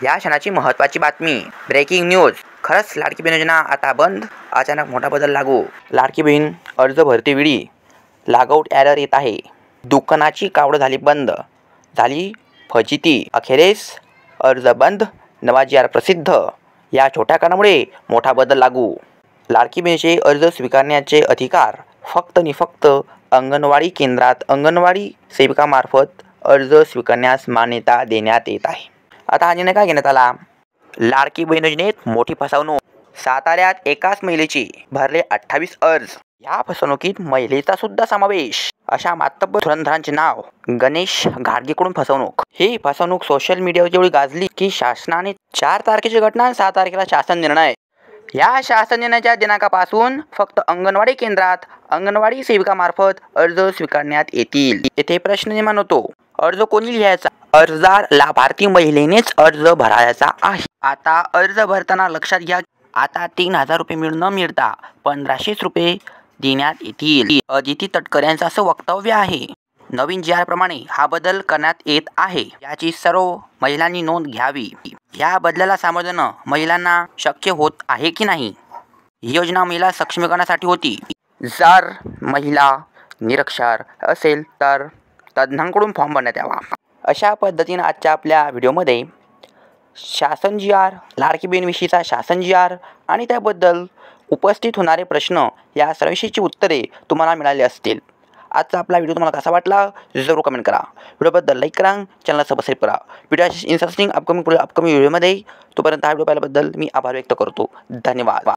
या क्षणाची महत्त्वाची बातमी, ब्रेकिंग न्यूज. खरंच लाडकी बहीण योजना आता बंद? अचानक मोठा बदल लागू. लाडकी बहीण अर्ज भरतेवेळी लॉगआउट एरर येत आहे. दुकानाची कावड झाली बंद, झाली फजिती. अखेरीस अर्ज बंद, नवा जी आर प्रसिद्ध. या छोट्या कारणामुळे मोठा बदल लागू. लाडकी बहिणीचे अर्ज स्वीकारण्याचे अधिकार फक्त आणि फक्त अंगणवाडी केंद्रात अंगणवाडी सेविकामार्फत अर्ज स्वीकारण्यास मान्यता देण्यात येत आहे. आता हा निर्णय काय घेण्यात आला? लाडकी बहीण योजनेत मोठी फसवणूक. साताऱ्यात एकाच महिलेची भरले 28 अर्ज. या फसवणुकीत महिलेचा सुद्धा समावेश. अशा मातब्बर धुरंधरांचे नाव. गणेश घाडगेकडून फसवणूक. ही फसवणूक सोशल मीडियावर जेवढी गाजली की शासनाने 4 तारखेची घटना, 6 तारखेला शासन निर्णय. या शासन निर्णयाच्या दिनांकापासून फक्त अंगणवाडी केंद्रात अंगणवाडी सेविकामार्फत अर्ज स्वीकारण्यात येतील. येथे प्रश्न निर्माण होतो, अर्ज कोणी लिहायचा? अर्जदार लाभार्थी महिलेनेच अर्ज भरायचा आहे. आता अर्ज भरताना लक्षात घ्या, आता 3000 रुपये मिळून न मिळता 1500 रुपये देण्यात येतील. अदिती तटकरे यांचं असं वक्तव्य आहे. नवीन जी आर प्रमाणे हा बदल करण्यात येत आहे. याची सर्व महिलांनी नोंद घ्यावी. या बदलाला सामोरं जाणं महिलांना शक्य होत आहे की नाही? ही योजना महिला सक्षमीकरणासाठी होती. जर महिला निरक्षर असेल तर तज्ज्ञांकडून फॉर्म भरण्यात यावा. अशा पद्धतीने आजच्या आपल्या व्हिडिओमध्ये शासन जी आर, लाडकी बहीणविषयीचा शासन जी आर आणि त्याबद्दल उपस्थित होणारे प्रश्न या सर्वविषयीची उत्तरे तुम्हाला मिळाली असतील. आजचा आपला व्हिडिओ तुम्हाला कसा वाटला जरूर कमेंट करा. व्हिडिओबद्दल लाईक करा, चॅनलला सबस्क्राईब करा. व्हिडिओ इंटरेस्टिंग अपकमिंग व्हिडिओमध्ये. तोपर्यंत हा व्हिडिओ पाहिल्याबद्दल मी आभार व्यक्त करतो. धन्यवाद.